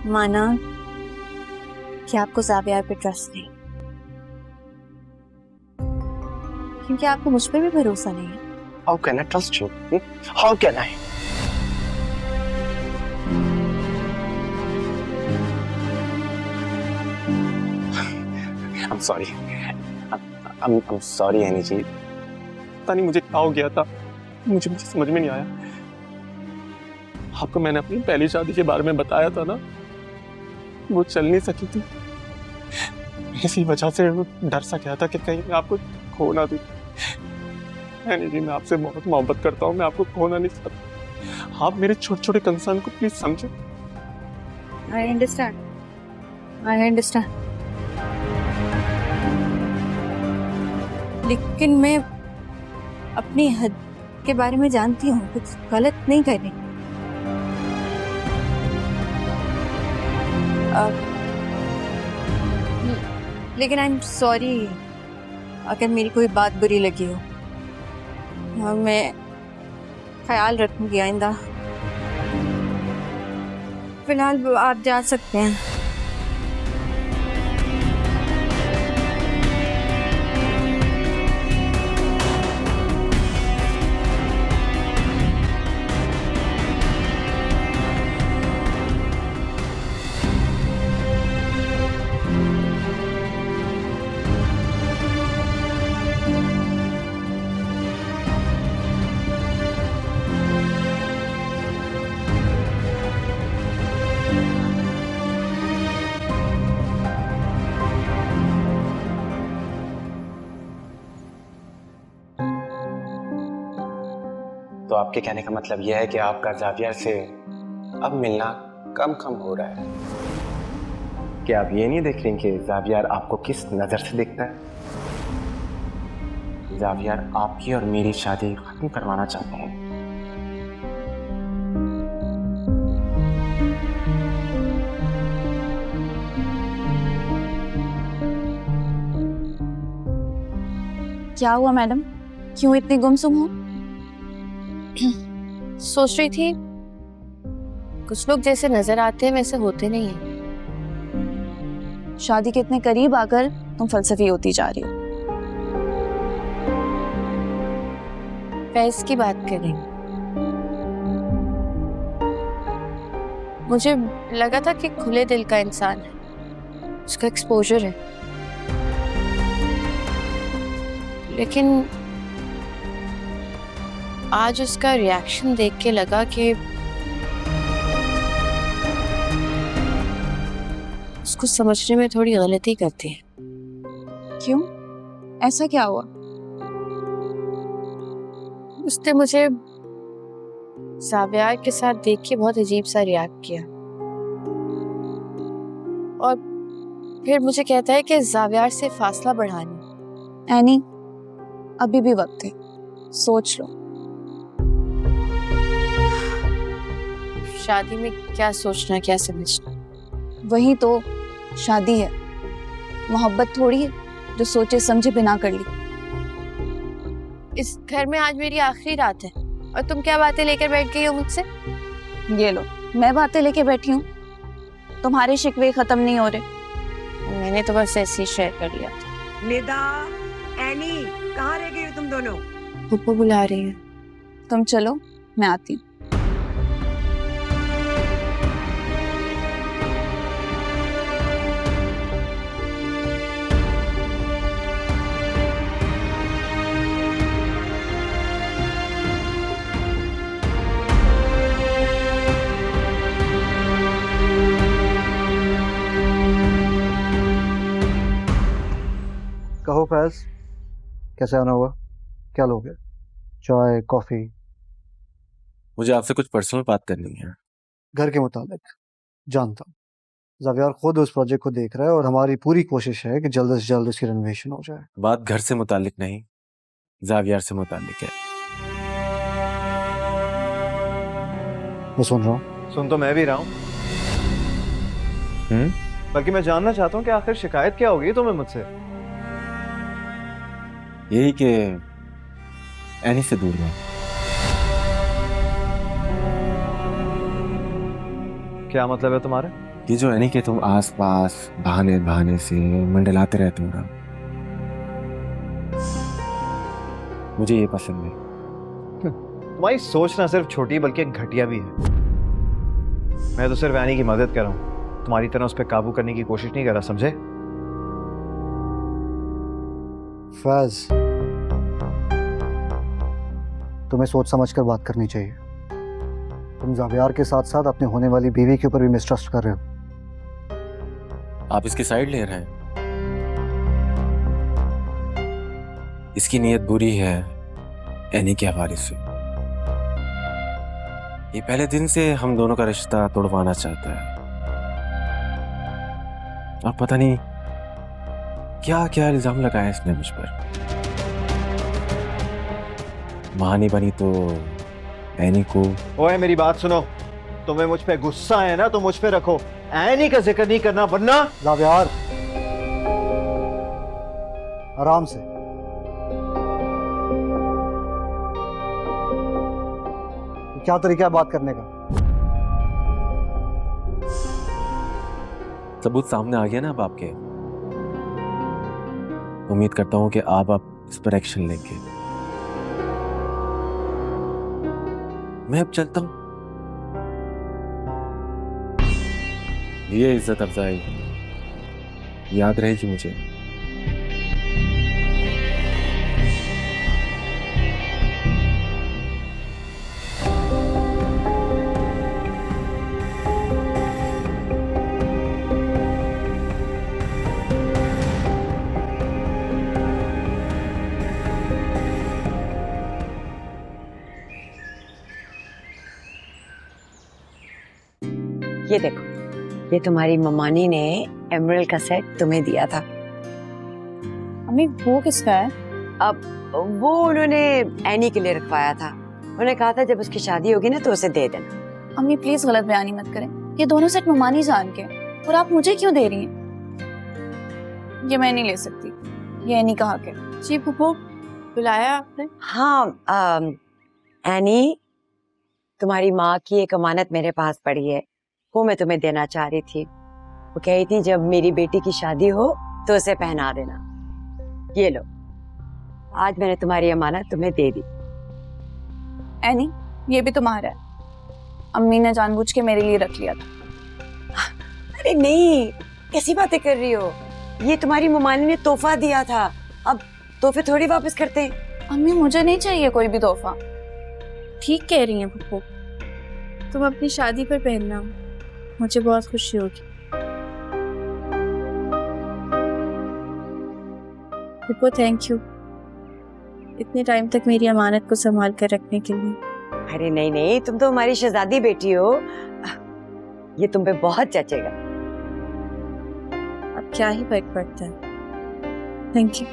माना कि आपको ज़ाविया पे ट्रस्ट नहीं, क्योंकि आपको मुझ पे भी भरोसा नहीं है। How can I trust you? How can I? I'm sorry. I'm sorry, Annie ji. पता नहीं मुझे क्या हो गया था, मुझे समझ में नहीं आया। आपको मैंने अपनी पहली शादी के बारे में बताया था ना, वो चल नहीं सकी थी। इसी वजह से डर सा गया था कि कहीं मैं आपको खो ना दूं। एनी जी, मैं आपसे बहुत मोहब्बत करता हूँ, मैं आपको खोना नहीं चाहता। आप मेरे छोटे छोटे कंसर्न को प्लीज समझो। I understand. I understand. लेकिन मैं अपनी हद के बारे में जानती हूँ, कुछ गलत नहीं कर रही। लेकिन आई एम सॉरी अगर मेरी कोई बात बुरी लगी हो। मैं ख्याल रखूंगी आइंदा। फिलहाल आप जा सकते हैं। तो आपके कहने का मतलब यह है कि आपका ज़ाविया से अब मिलना कम हो रहा है। क्या आप ये नहीं देख रहे कि ज़ाविया आपको किस नजर से देखता है? ज़ाविया आपकी और मेरी शादी खत्म करवाना चाहते हैं। क्या हुआ मैडम, क्यों इतनी गुमसुम हो? सोच रही थी कुछ लोग जैसे नजर आते हैं वैसे होते नहीं हैं। शादी के इतने करीब आकर तुम फलसफी होती जा रही हो। फैज की बात कर रही हूँ। मुझे लगा था कि खुले दिल का इंसान है, उसका एक्सपोजर है, लेकिन आज उसका रिएक्शन देख के लगा कि उसको समझने में थोड़ी गलती करती है। क्यों, ऐसा क्या हुआ? उसने मुझे ज़ाविया के साथ देख के बहुत अजीब सा रिएक्ट किया और फिर मुझे कहता है कि ज़ाविया से फासला बढ़ानी। एनी, अभी भी वक्त है, सोच लो। शादी में क्या सोचना क्या समझना? वही तो शादी है, मोहब्बत थोड़ी है जो सोचे समझे बिना कर ली। इस घर में आज मेरी आखिरी रात है और तुम क्या बातें लेकर बैठ गई हो मुझसे? ये लो, मैं बातें लेके बैठी हूँ, तुम्हारे शिकवे खत्म नहीं हो रहे। मैंने तो बस ऐसे ही शेयर कर लिया था। निदा, एनी, कहाँ रह गई हो तुम दोनों? पप्पू बुला रही है। तुम चलो, मैं आती हूँ। कहो फैज, कैसे आना हुआ? क्या लोगे? चाय, कॉफी? मुझे आपसे कुछ पर्सनल बात करनी है। घर के मुताबिक जानता हूँ ज़ाविया खुद उस प्रोजेक्ट को देख रहा है और हमारी पूरी कोशिश है कि जल्द से जल्द उसकी रेनोवेशन हो जाए। बात घर से मुतालिक नहीं, ज़ाविया से मुतालिक है। मैं सुन रहा हूँ। सुन तो मैं भी रहा हूँ, बल्कि मैं जानना चाहता हूँ कि आखिर शिकायत क्या होगी तुम्हें मुझसे? यही कि एनी से दूर रहो। क्या मतलब है तुम्हारा? ये जो है नहीं कि तुम आस पास बहाने बहाने से मंडलाते रहते हो ना, मुझे ये पसंद है। तुम्हारी सोच ना सिर्फ छोटी बल्कि घटिया भी है। मैं तो सिर्फ एनी की मदद कर रहा हूँ, तुम्हारी तरह उस पर काबू करने की कोशिश नहीं कर रहा, समझे? फैज, तुम्हें सोच समझ कर बात करनी चाहिए। तुम जावियार के साथ साथ अपने होने वाली बीवी के ऊपर भी मिसट्रस्ट कर रहे हो। आप इसकी साइड ले रहे हैं। इसकी नीयत बुरी है एनी के हवाले से। ये पहले दिन से हम दोनों का रिश्ता तोड़वाना चाहता है, और पता नहीं क्या क्या इल्जाम लगाया इसने मुझ पर। मां नहीं बनी तो एनी को। ओए मेरी बात सुनो, तुम्हें मुझ पे गुस्सा है ना तो मुझ पे रखो, एनी का जिक्र नहीं करना, वरना। जावियार, आराम से। क्या तरीका है बात करने का? सबूत सामने आ गया ना अब आपके। उम्मीद करता हूं कि आप इस पर एक्शन लेंगे। मैं अब चलता हूं। ये इज्जत अफजाई याद रहेगी मुझे। ये देखो, ये तुम्हारी ममानी ने एमरल्ड का सेट तुम्हें दिया था। अम्मी वो किसका है? अब वो उन्होंने एनी के लिए रखवाया था। उन्होंने कहा था जब उसकी शादी होगी ना तो उसे दे देना। अम्मी प्लीज गलत बयानी मत करें, ये दोनों सेट ममानी जान के, और आप मुझे क्यों दे रही हैं? ये मैं नहीं ले सकती, ये एनी कहा के। जी फूफो, बुलाया आपने? हाँ, एनी, तुम्हारी माँ की एक अमानत मेरे पास पड़ी है, वो मैं तुम्हें देना चाह रही थी। वो कही थी जब मेरी बेटी की शादी हो तो उसे पहना देना। ये लो, आज मैंने तुम्हारी अमानत तुम्हें दे दी। एनी, ये भी तुम्हारा है। अम्मी ने जानबूझ के मेरे लिए रख लिया था। अरे नहीं, कैसी बातें कर रही हो? ये तुम्हारी ममानी ने तोहफा दिया था, अब तोहफे थोड़ी वापस करते हैं। अम्मी मुझे नहीं चाहिए कोई भी तोहफा। ठीक कह रही हैं फूफो, तुम अपनी शादी पर पहनना, मुझे बहुत खुशी होगी। फूफो थैंक यू, इतने टाइम तक मेरी अमानत को संभाल कर रखने के लिए। अरे नहीं नहीं, तुम तो हमारी शहजादी बेटी हो, ये तुम पे बहुत जचेगा। अब क्या ही फर्क पड़ता है। Thank you.